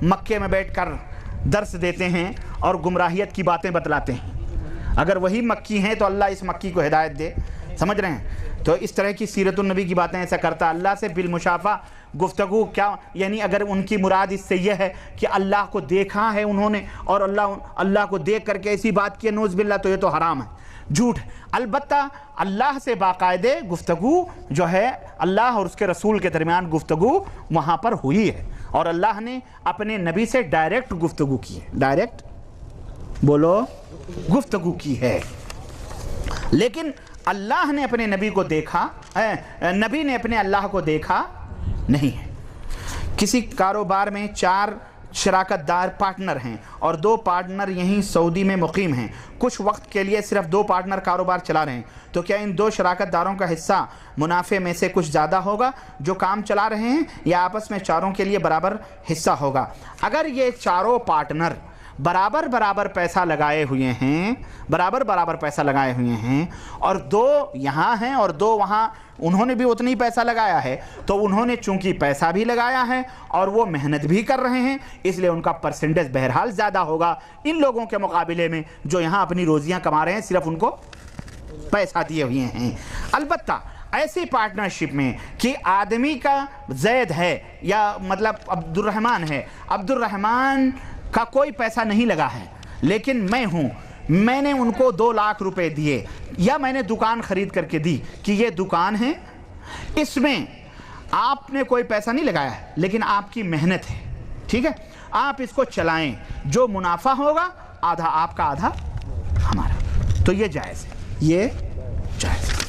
مکے میں بیٹھ کر درس دیتے ہیں اور گمراہیت کی باتیں بتلاتے ہیں. اگر وہی مکی ہیں تو اللہ اس مکی کو ہدایت دے. سمجھ رہے ہیں؟ تو اس طرح کی سیرت النبی کی باتیں ایسا کرتا. اللہ سے بالمشافہ گفتگو کیا یعنی اگر ان کی مراد اس سے یہ ہے کہ اللہ کو دیکھا ہے انہوں نے اور اللہ کو دیکھ کر کے ایسی بات کی نعوذ باللہ، تو یہ تو حرام ہے، جھوٹ ہے. البتہ اللہ سے باقاعدے گفتگو جو ہے اللہ اور اس کے رسول کے درمیان گفتگو وہاں پر ہوئی ہے، اور اللہ نے اپنے نبی سے ڈائریکٹ گفتگو کی ہے. ڈائریکٹ بولو گفتگو کی ہے. لیکن اللہ نے اپنے نبی کو دیکھا، نبی نے اپنے اللہ کو دیکھا نہیں ہے. کسی کاروبار میں 4 شراکت دار پارٹنر ہیں اور 2 پارٹنر یہیں سعودی میں مقیم ہیں. کچھ وقت کے لیے صرف 2 پارٹنر کاروبار چلا رہے ہیں، تو کیا ان 2 شراکت داروں کا حصہ منافع میں سے کچھ زیادہ ہوگا جو کام چلا رہے ہیں، یا آپس میں چاروں کے لیے برابر حصہ ہوگا؟ اگر یہ چاروں پارٹنر برابر پیسہ لگائے ہوئے ہیں، برابر پیسہ لگائے ہوئے ہیں، اور 2 یہاں ہیں اور 2 وہاں، انہوں نے بھی اتنا ہی پیسہ لگایا ہے، تو انہوں نے چونکہ پیسہ بھی لگایا ہے اور وہ محنت بھی کر رہے ہیں، اس لیے ان کا پرسنٹیج بہرحال زیادہ ہوگا ان لوگوں کے مقابلے میں جو یہاں اپنی روزیاں کما رہے ہیں، صرف ان کو پیسہ دیے ہوئے ہیں. البتہ ایسی پارٹنرشپ میں کہ آدمی کا زید ہے یا مطلب عبد الرحمن ہے، عبد الرحمن کا کوئی پیسہ نہیں لگا ہے، لیکن میں ہوں، میں نے ان کو 2 لاکھ روپے دیے، یا میں نے دکان خرید کر کے دی کہ یہ دکان ہے، اس میں آپ نے کوئی پیسہ نہیں لگایا ہے لیکن آپ کی محنت ہے، ٹھیک ہے، آپ اس کو چلائیں، جو منافع ہوگا آدھا آپ کا آدھا ہمارا، تو یہ جائز ہے، یہ جائز ہے.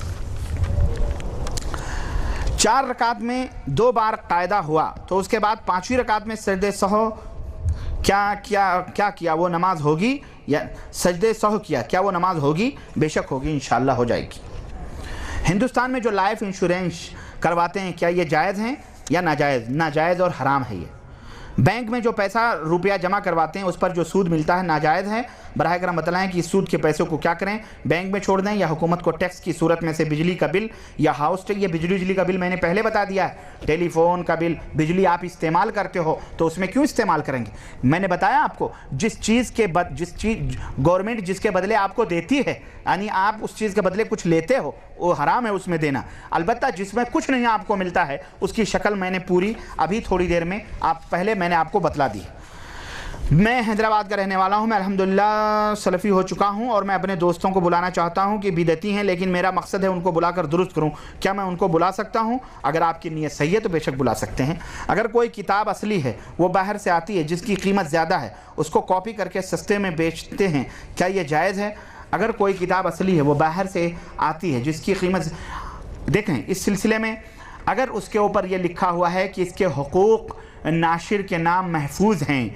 4 رکعت میں 2 بار قاعدہ ہوا تو اس کے بعد 5ویں رکعت میں سجدہ سہو کیا وہ نماز ہوگی، یا سجدہ سہو کیا وہ نماز ہوگی؟ بے شک ہوگی، انشاءاللہ ہو جائے گی. ہندوستان میں جو لائف انشورنس کرواتے ہیں کیا یہ جائز ہیں یا ناجائز؟ ناجائز اور حرام ہے. یہ بینک میں جو پیسہ روپیہ جمع کرواتے ہیں اس پر جو سود ملتا ہے ناجائز ہے. براہ کرم بتلائیں کہ اس سود کے پیسوں کو کیا کریں؟ بینک میں چھوڑ دیں یا حکومت کو ٹیکس کی صورت میں سے بجلی کا بل یا ہاؤس ٹیکس، یہ بجلی کا بل میں نے پہلے بتا دیا ہے، ٹیلی فون کا بل، بجلی آپ استعمال کرتے ہو تو اس میں کیوں استعمال کریں گے؟ میں نے بتایا آپ کو جس چیز گورنمنٹ جس کے بدلے آپ کو دیتی ہے، یعنی آپ اس چیز کے بدلے کچھ لیتے ہو، وہ حرام ہے اس میں دینا. البتہ جس میں کچھ نہیں آپ کو ملتا ہے اس کی شکل میں نے پوری ابھی تھوڑی دیر میں میں نے آپ کو بتلا دی. میں حیدرآباد کا رہنے والا ہوں، میں الحمدللہ سلفی ہو چکا ہوں، اور میں اپنے دوستوں کو بلانا چاہتا ہوں کہ بدعتی ہیں، لیکن میرا مقصد ہے ان کو بلا کر درست کروں. کیا میں ان کو بلا سکتا ہوں؟ اگر آپ کی نیت صحیح ہے تو بے شک بلا سکتے ہیں. اگر کوئی کتاب اصلی ہے وہ باہر سے آتی ہے جس کی قیمت زیادہ ہے، اس کو کاپی کر کے سستے میں بیچتے ہیں، کیا یہ جائز ہے؟ اگر کوئی کتاب اصلی ہے وہ باہر سے آتی ہے جس کی قیمت، دیکھیں اس سلسلے میں اگر اس کے اوپر یہ لکھا ہوا ہے کہ اس کے حقوق ناشر کے نام محفوظ ہیں،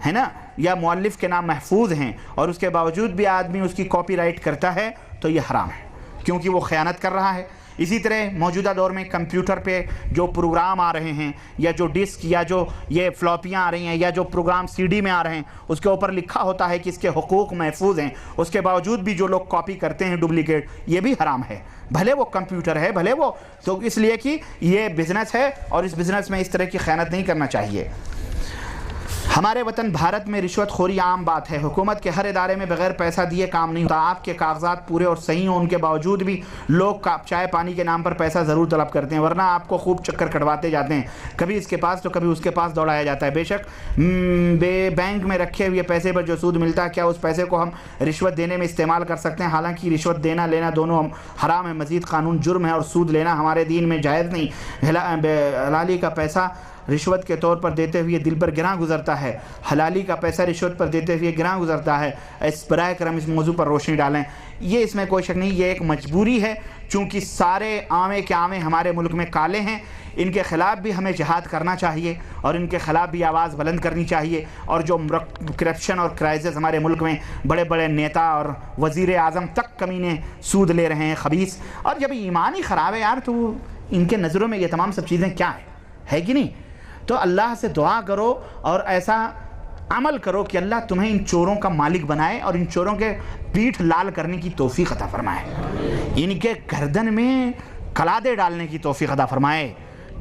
ہے نا، یا مؤلف کے نام محفوظ ہیں، اور اس کے باوجود بھی آدمی اس کی کاپی رائٹ کرتا ہے تو یہ حرام ہے، کیونکہ وہ خیانت کر رہا ہے. اسی طرح موجودہ دور میں کمپیوٹر پہ جو پروگرام آ رہے ہیں، یا جو ڈسک یا جو یہ فلاپیاں آ رہی ہیں، یا جو پروگرام سی ڈی میں آ رہے ہیں، اس کے اوپر لکھا ہوتا ہے کہ اس کے حقوق محفوظ ہیں، اس کے باوجود بھی جو لوگ کاپی کرتے ہیں ڈپلیکیٹ، یہ بھی حرام ہے. بھلے وہ کمپیوٹر ہے، بھلے وہ، تو اس لیے کہ یہ بزنس ہے اور اس بزنس میں اس طرح کی خیانت نہیں کرنا چاہیے. ہمارے وطن بھارت میں رشوت خوری عام بات ہے. حکومت کے ہر ادارے میں بغیر پیسہ دیے کام نہیں ہوتا. آپ کے کاغذات پورے اور صحیح ہوں، ان کے باوجود بھی لوگ چائے پانی کے نام پر پیسہ ضرور طلب کرتے ہیں، ورنہ آپ کو خوب چکر کٹواتے جاتے ہیں، کبھی اس کے پاس تو کبھی اس کے پاس دوڑایا جاتا ہے. بے شک بینک میں رکھے ہوئے پیسے پر جو سود ملتا ہے، کیا اس پیسے کو ہم رشوت دینے میں استعمال کر سکتے ہیں؟ حالانکہ رشوت دینا لینا دونوں حرام ہے. مزید قانون جرم ہے اور سود لینا ہمارے دین میں جائز نہیں. حلالی کا پیسہ رشوت کے طور پر دیتے ہوئے دل پر گراں گزرتا ہے. حلالی کا پیسہ رشوت پر دیتے ہوئے گراں گزرتا ہے. براہ کرم اس موضوع پر روشنی ڈالیں. یہ اس میں کوئی شک نہیں، یہ ایک مجبوری ہے، چونکہ سارے عامے کے عامے ہمارے ملک میں کالے ہیں. ان کے خلاف بھی ہمیں جہاد کرنا چاہیے اور ان کے خلاف بھی آواز بلند کرنی چاہیے. اور جو کرپشن اور کرائسس ہمارے ملک میں بڑے بڑے نیتا اور وزیر اعظم تک کمینے سود لے رہے ہیں، خبیث، اور جب ایمان ہی خراب ہے یار، تو ان کے نظروں میں یہ تمام سب چیزیں کیا ہے کہ نہیں؟ تو اللہ سے دعا کرو اور ایسا عمل کرو کہ اللہ تمہیں ان چوروں کا مالک بنائے اور ان چوروں کے پیٹھ لال کرنے کی توفیق عطا فرمائے، ان کے گردن میں کلادے ڈالنے کی توفیق عطا فرمائے.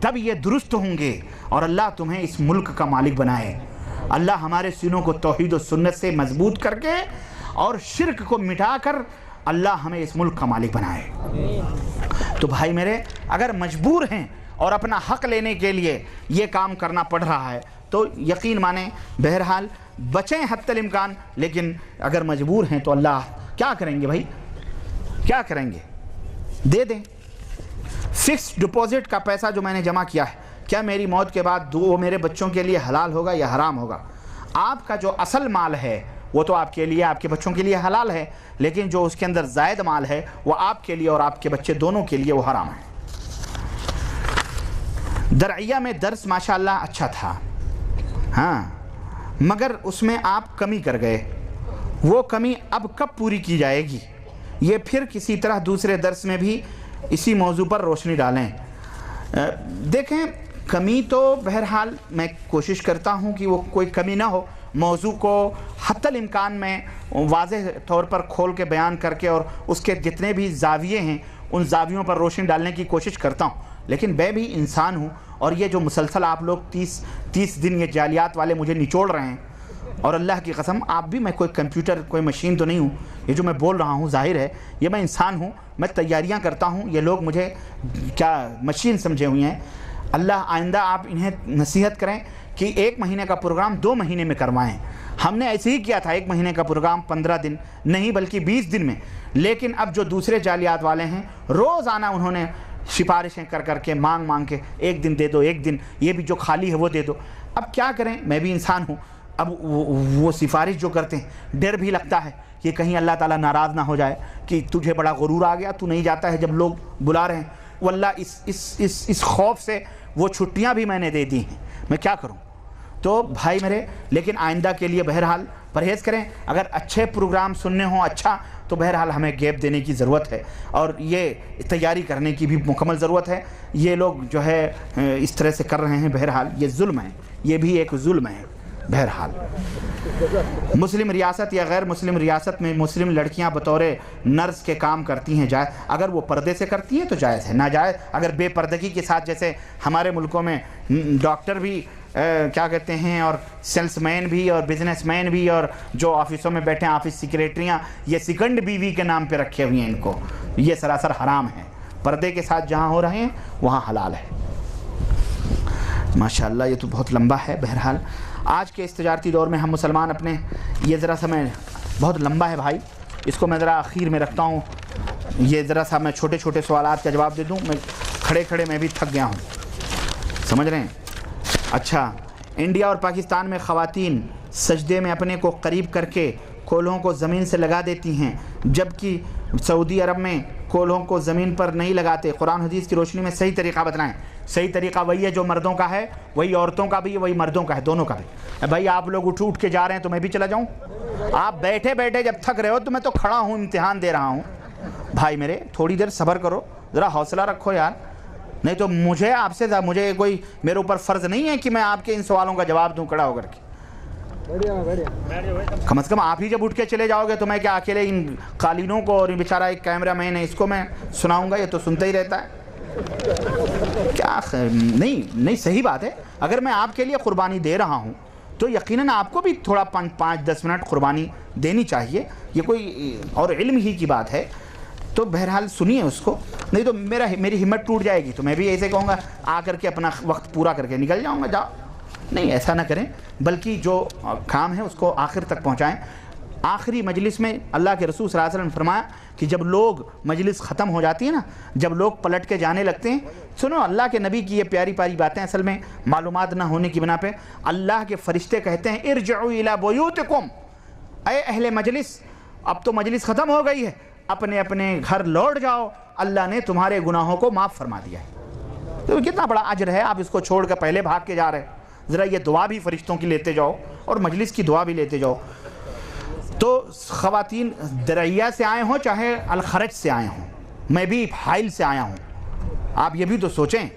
تب یہ درست ہوں گے اور اللہ تمہیں اس ملک کا مالک بنائے. اللہ ہمارے سینوں کو توحید و سنت سے مضبوط کر کے اور شرک کو مٹا کر اللہ ہمیں اس ملک کا مالک بنائے۔ تو بھائی میرے، اگر مجبور ہیں اور اپنا حق لینے کے لیے یہ کام کرنا پڑ رہا ہے تو یقین مانیں بہرحال بچیں حتی الامکان، لیکن اگر مجبور ہیں تو اللہ کیا کریں گے بھائی، کیا کریں گے؟ دے دیں۔ فکس ڈپوزٹ کا پیسہ جو میں نے جمع کیا ہے، کیا میری موت کے بعد وہ میرے بچوں کے لیے حلال ہوگا یا حرام ہوگا؟ آپ کا جو اصل مال ہے وہ تو آپ کے لیے، آپ کے بچوں کے لیے حلال ہے، لیکن جو اس کے اندر زائد مال ہے وہ آپ کے لیے اور آپ کے بچے دونوں کے لیے وہ حرام ہے۔ درعیہ میں درس ماشاءاللہ اچھا تھا، ہاں، مگر اس میں آپ کمی کر گئے، وہ کمی اب کب پوری کی جائے گی؟ یہ پھر کسی طرح دوسرے درس میں بھی اسی موضوع پر روشنی ڈالیں۔ دیکھیں، کمی تو بہرحال میں کوشش کرتا ہوں کہ وہ کوئی کمی نہ ہو، موضوع کو حتی الامکان میں واضح طور پر کھول کے بیان کر کے اور اس کے جتنے بھی زاویے ہیں ان زاویوں پر روشنی ڈالنے کی کوشش کرتا ہوں، لیکن میں بھی انسان ہوں، اور یہ جو مسلسل آپ لوگ 30 دن یہ جعلیات والے مجھے نچوڑ رہے ہیں، اور اللہ کی قسم آپ بھی، میں کوئی کمپیوٹر کوئی مشین تو نہیں ہوں، یہ جو میں بول رہا ہوں ظاہر ہے یہ میں انسان ہوں، میں تیاریاں کرتا ہوں، یہ لوگ مجھے کیا مشین سمجھے ہوئے ہیں۔ اللہ آئندہ آپ انہیں نصیحت کریں کہ 1 مہینے کا پروگرام 2 مہینے میں کروائیں۔ ہم نے ایسے ہی کیا تھا، 1 مہینے کا پروگرام 15 دن نہیں بلکہ 20 دن میں، لیکن اب جو دوسرے جعلیات والے ہیں روزانہ انہوں نے سفارشیں کر کے مانگ کے 1 دن دے دو، 1 دن یہ بھی جو خالی ہے وہ دے دو۔ اب کیا کریں، میں بھی انسان ہوں، اب وہ سفارش جو کرتے ہیں ڈر بھی لگتا ہے کہ کہیں اللہ تعالیٰ ناراض نہ ہو جائے کہ تجھے بڑا غرور آ گیا، تو نہیں جاتا ہے جب لوگ بلا رہے ہیں۔ واللہ اس خوف سے وہ چھٹیاں بھی میں نے دے دی ہیں، میں کیا کروں؟ تو بھائی میرے، لیکن آئندہ کے لیے بہرحال پرہیز کریں، اگر اچھے پروگرام سننے ہوں اچھا تو بہرحال ہمیں گیپ دینے کی ضرورت ہے، اور یہ تیاری کرنے کی بھی مکمل ضرورت ہے۔ یہ لوگ جو ہے اس طرح سے کر رہے ہیں، بہرحال یہ ظلم ہے، یہ بھی ایک ظلم ہے۔ بہرحال مسلم ریاست یا غیر مسلم ریاست میں مسلم لڑکیاں بطور نرس کے کام کرتی ہیں، جائز؟ اگر وہ پردے سے کرتی ہیں تو جائز ہے، ناجائز اگر بے پردگی کے ساتھ، جیسے ہمارے ملکوں میں ڈاکٹر بھی کیا کہتے ہیں، اور سیلس مین بھی، اور بزنس مین بھی، اور جو آفسوں میں بیٹھے ہیں آفس سیکریٹریاں، یہ سیکنڈ بیوی کے نام پہ رکھے ہوئے ہیں، ان کو یہ سراسر حرام ہے۔ پردے کے ساتھ جہاں ہو رہے ہیں وہاں حلال ہے۔ ماشاءاللہ یہ تو بہت لمبا ہے۔ بہرحال آج کے اس تجارتی دور میں ہم مسلمان اپنے، یہ ذرا سا میں بہت لمبا ہے بھائی، اس کو میں ذرا اخیر میں رکھتا ہوں، یہ ذرا سا میں چھوٹے چھوٹے سوالات کا جواب دے دوں، میں کھڑے میں بھی تھک گیا ہوں، سمجھ رہے ہیں؟ اچھا، انڈیا اور پاکستان میں خواتین سجدے میں اپنے کو قریب کر کے کولہوں کو زمین سے لگا دیتی ہیں، جبکہ سعودی عرب میں کولہوں کو زمین پر نہیں لگاتے۔ قرآن حدیث کی روشنی میں صحیح طریقہ بتلائیں۔ صحیح طریقہ وہی ہے جو مردوں کا ہے، وہی عورتوں کا بھی ہے، وہی مردوں کا ہے، دونوں کا بھی۔ بھائی آپ لوگ اٹھ کے جا رہے ہیں تو میں بھی چلا جاؤں؟ آپ بیٹھے جب تھک رہے ہو تو میں تو کھڑا ہوں، امتحان دے رہا ہوں۔ بھائی میرے تھوڑی دیر صبر کرو، ذرا حوصلہ رکھو یار، نہیں تو مجھے کوئی میرے اوپر فرض نہیں ہے کہ میں آپ کے ان سوالوں کا جواب دوں کھڑا ہو کر کے۔ کم از کم آپ ہی جب اٹھ کے چلے جاؤ گے تو میں کیا اکیلے ان قالینوں کو، اور بیچارہ ایک کیمرہ مین ہے اس کو میں سناؤں گا؟ یہ تو سنتا ہی رہتا ہے۔ کیا نہیں صحیح بات ہے، اگر میں آپ کے لیے قربانی دے رہا ہوں تو یقیناً آپ کو بھی تھوڑا 5-10 منٹ قربانی دینی چاہیے، یہ کوئی اور علم ہی کی بات ہے۔ تو بہرحال سنیے اس کو، نہیں تو میری ہمت ٹوٹ جائے گی، تو میں بھی ایسے کہوں گا آ کر کے اپنا وقت پورا کر کے نکل جاؤں گا، جاؤ۔ نہیں، ایسا نہ کریں، بلکہ جو کام ہے اس کو آخر تک پہنچائیں۔ آخری مجلس میں اللہ کے رسول صلی اللہ علیہ وسلم نے فرمایا کہ جب لوگ مجلس ختم ہو جاتی ہے نا، جب لوگ پلٹ کے جانے لگتے ہیں، سنو اللہ کے نبی کی یہ پیاری باتیں، اصل میں معلومات نہ ہونے کی بنا پہ اللہ کے فرشتے کہتے ہیں ارجعوا الی بیوتکم، اے اہل مجلس، اب تو مجلس ختم ہو گئی ہے، اپنے اپنے گھر لوٹ جاؤ، اللہ نے تمہارے گناہوں کو معاف فرما دیا ہے۔ تو کتنا بڑا اجر ہے، آپ اس کو چھوڑ کر پہلے بھاگ کے جا رہے ہیں۔ ذرا یہ دعا بھی فرشتوں کی لیتے جاؤ اور مجلس کی دعا بھی لیتے جاؤ۔ تو خواتین درعیہ سے آئے ہوں چاہے الخرج سے آئے ہوں، میں بھی حائل سے آیا ہوں، آپ یہ بھی تو سوچیں،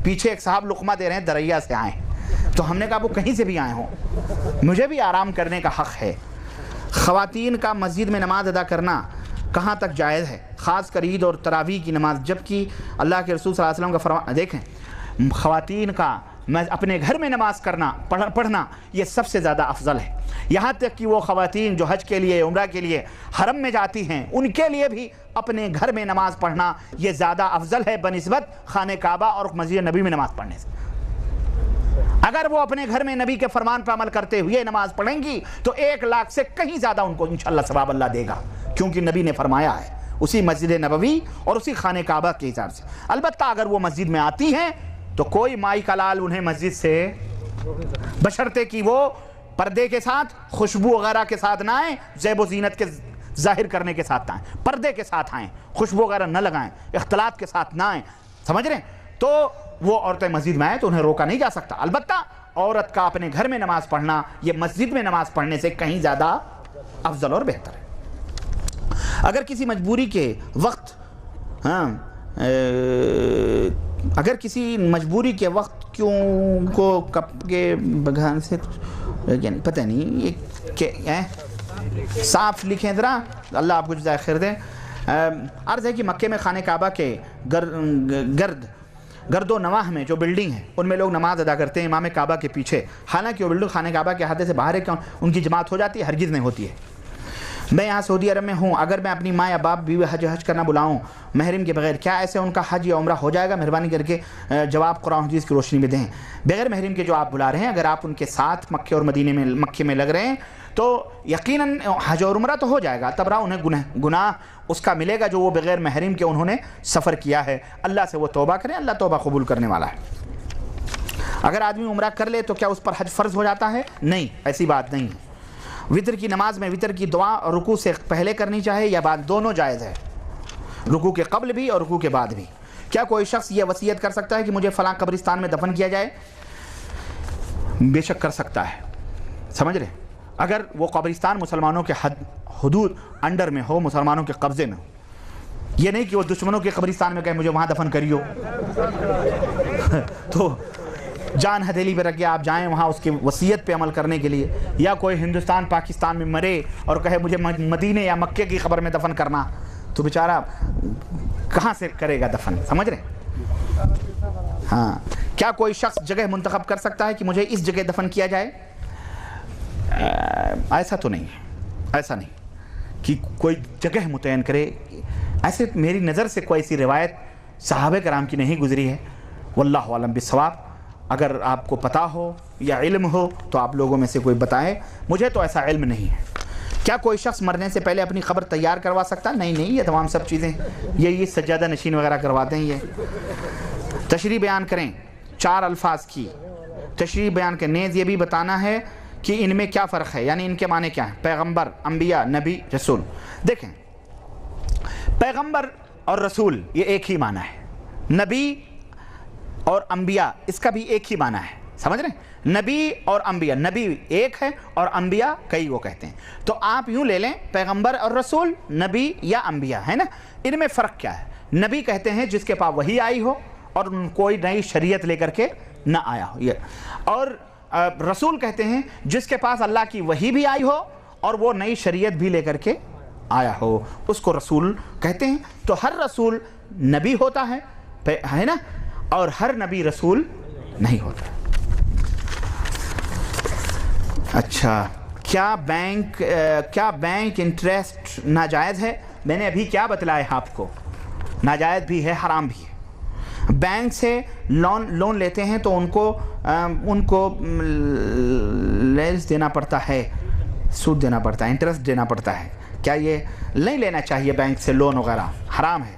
پیچھے ایک صاحب لقمہ دے رہے ہیں درعیہ سے آئے، تو ہم نے کہا وہ کہیں سے بھی آئے ہوں، مجھے بھی آرام کرنے کا حق ہے۔ خواتین کا مسجد میں نماز ادا کرنا کہاں تک جائز ہے، خاص کر عید اور تراویح کی نماز، جبکہ اللہ کے رسول صلی اللہ علیہ وسلم کا فرمان دیکھیں، خواتین کا اپنے گھر میں نماز پڑھنا یہ سب سے زیادہ افضل ہے. یہاں تک کہ وہ خواتین جو حج کے لیے عمرہ کے لیے حرم میں جاتی ہیں ان کے لیے بھی اپنے گھر میں نماز پڑھنا یہ زیادہ افضل ہے بنسبت خانہ کعبہ اور مسجد نبی میں نماز پڑھنے سے. اگر وہ اپنے گھر میں نبی کے فرمان پر عمل کرتے ہوئے نماز پڑھیں گی تو 1 لاکھ سے کہیں زیادہ ان کو انشاءاللہ ثواب اللہ دے گا, کیونکہ نبی نے فرمایا ہے اسی مسجد نبوی اور اسی خانہ کعبہ کے حساب سے. البتہ اگر وہ مسجد میں آتی ہیں تو کوئی مائی کا لال انہیں مسجد سے, بشرطے کہ وہ پردے کے ساتھ, خوشبو وغیرہ کے ساتھ نہ آئیں, زیب و زینت کے ظاہر کرنے کے ساتھ آئیں, پردے کے ساتھ آئیں, خوشبو وغیرہ نہ لگائیں, اختلاط کے ساتھ نہ آئیں, سمجھ رہے ہیں. تو وہ عورتیں مسجد میں آئیں تو انہیں روکا نہیں جا سکتا. البتہ عورت کا اپنے گھر میں نماز پڑھنا یہ مسجد میں نماز پڑھنے سے کہیں زیادہ افضل اور بہتر ہے. اگر کسی مجبوری کے وقت اگر کسی مجبوری کے وقت کیوں کو کپ کے بغان سے پتہ نہیں یہ کہ صاف لکھیں ذرا, اللہ آپ کو جزائے خیر دے. عرض ہے کہ مکے میں خانہ کعبہ کے گرد و نواح میں جو بلڈنگ ہیں ان میں لوگ نماز ادا کرتے ہیں امام کعبہ کے پیچھے, حالانکہ وہ بلڈنگ خانہ کعبہ کے احاطے سے باہر ہے, ان کی جماعت ہو جاتی ہے, ہرگز نہیں ہوتی ہے. میں یہاں سعودی عرب میں ہوں, اگر میں اپنی ماں یا باپ بیوی حج کرنا بلاؤں محرم کے بغیر, کیا ایسے ان کا حج یا عمرہ ہو جائے گا؟ مہربانی کر کے جواب قرآن حدیث کی روشنی میں دیں. بغیر محرم کے جو آپ بلا رہے ہیں, اگر آپ ان کے ساتھ مکے اور مکے میں لگ رہے ہیں تو یقیناً حج اور عمرہ تو ہو جائے گا, تب رہا انہیں گناہ اس کا ملے گا جو وہ بغیر محرم کے انہوں نے سفر کیا ہے. اللہ سے وہ توبہ کریں, اللہ توبہ قبول کرنے والا ہے. اگر آدمی عمرہ کر لے تو کیا اس پر حج فرض ہو جاتا ہے؟ نہیں, ایسی بات نہیں ہے. وطر کی نماز میں وطر کی دعا رکوع سے پہلے کرنی چاہے یا بعد, دونوں جائز ہے, رکوع کے قبل بھی اور رکوع کے بعد بھی. کیا کوئی شخص یہ وصیت کر سکتا ہے کہ مجھے فلاں قبرستان میں دفن کیا جائے؟ بے شک کر سکتا ہے, سمجھ رہے. اگر وہ قبرستان مسلمانوں کے حدود انڈر میں ہو, مسلمانوں کے قبضے میں ہو, یہ نہیں کہ وہ دشمنوں کے قبرستان میں کہے مجھے وہاں دفن کریو تو جان ہتھیلی پہ رکھ کے آپ جائیں وہاں اس کی وصیت پہ عمل کرنے کے لیے. یا کوئی ہندوستان پاکستان میں مرے اور کہے مجھے مدینے یا مکے کی قبر میں دفن کرنا, تو بیچارہ کہاں سے کرے گا دفن, سمجھ رہے. ہاں, کیا کوئی شخص جگہ منتخب کر سکتا ہے کہ مجھے اس جگہ دفن کیا جائے؟ ایسا تو نہیں ہے, ایسا نہیں کہ کوئی جگہ متعین کرے. ایسے میری نظر سے کوئی ایسی روایت صحابہ کرام کی نہیں گزری ہے, واللہ عالم بالصواب. اگر آپ کو پتہ ہو یا علم ہو تو آپ لوگوں میں سے کوئی بتائے, مجھے تو ایسا علم نہیں ہے. کیا کوئی شخص مرنے سے پہلے اپنی قبر تیار کروا سکتا؟ نہیں, یہ تمام سب چیزیں یہ سجادہ نشین وغیرہ کرواتے ہیں. یہ تشریح بیان کریں 4 الفاظ کی تشریح بیان کریں. نیز یہ بھی بتانا ہے کہ ان میں کیا فرق ہے, یعنی ان کے معنی کیا ہیں؟ پیغمبر, انبیاء, نبی, رسول. دیکھیں, پیغمبر اور رسول یہ ایک ہی معنی ہے, نبی اور انبیاء اس کا بھی ایک ہی معنی ہے, سمجھ رہے ہیں. نبی اور انبیاء, نبی ایک ہے اور انبیاء کئی وہ کہتے ہیں. تو آپ یوں لے لیں, پیغمبر اور رسول, نبی یا انبیاء, ہے نا. ان میں فرق کیا ہے؟ نبی کہتے ہیں جس کے پاس وحی آئی ہو اور کوئی نئی شریعت لے کر کے نہ آیا ہو, یہ. اور رسول کہتے ہیں جس کے پاس اللہ کی وحی بھی آئی ہو اور وہ نئی شریعت بھی لے کر کے آیا ہو, اس کو رسول کہتے ہیں. تو ہر رسول نبی ہوتا ہے نا, اور ہر نبی رسول نہیں ہوتا. اچھا, کیا بینک انٹرسٹ ناجائز ہے؟ میں نے ابھی کیا بتلایا آپ کو, ناجائز بھی ہے, حرام بھی ہے. بینک سے لون لیتے ہیں تو ان کو لیز دینا پڑتا ہے, سود دینا پڑتا ہے, انٹرسٹ دینا پڑتا ہے. کیا یہ نہیں لینا چاہیے بینک سے لون وغیرہ؟ حرام ہے.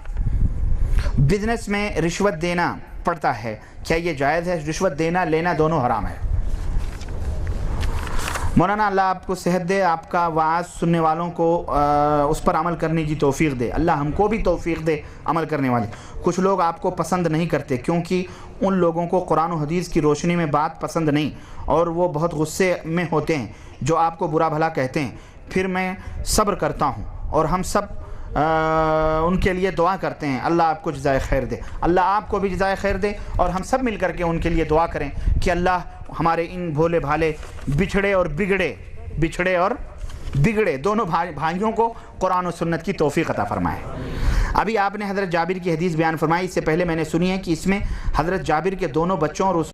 بزنس میں رشوت دینا پڑتا ہے, کیا یہ جائز ہے؟ رشوت دینا لینا دونوں حرام ہے. مولانا اللہ آپ کو صحت دے, آپ کا وعظ سننے والوں کو اس پر عمل کرنے کی توفیق دے. اللہ ہم کو بھی توفیق دے عمل کرنے والے. کچھ لوگ آپ کو پسند نہیں کرتے کیونکہ ان لوگوں کو قرآن و حدیث کی روشنی میں بات پسند نہیں, اور وہ بہت غصے میں ہوتے ہیں جو آپ کو برا بھلا کہتے ہیں. پھر میں صبر کرتا ہوں اور ہم سب ان کے لیے دعا کرتے ہیں. اللہ آپ کو جزائے خیر دے. اللہ آپ کو بھی جزائے خیر دے, اور ہم سب مل کر کے ان کے لیے دعا کریں کہ اللہ ہمارے ان بھولے بھالے بچھڑے اور بگڑے دونوں بھائیوں کو قرآن و سنت کی توفیق عطا فرمائے. ابھی آپ نے حضرت جابر کی حدیث بیان فرمائی, اس سے پہلے میں نے سنی ہے کہ اس میں حضرت جابر کے دونوں بچوں اور اس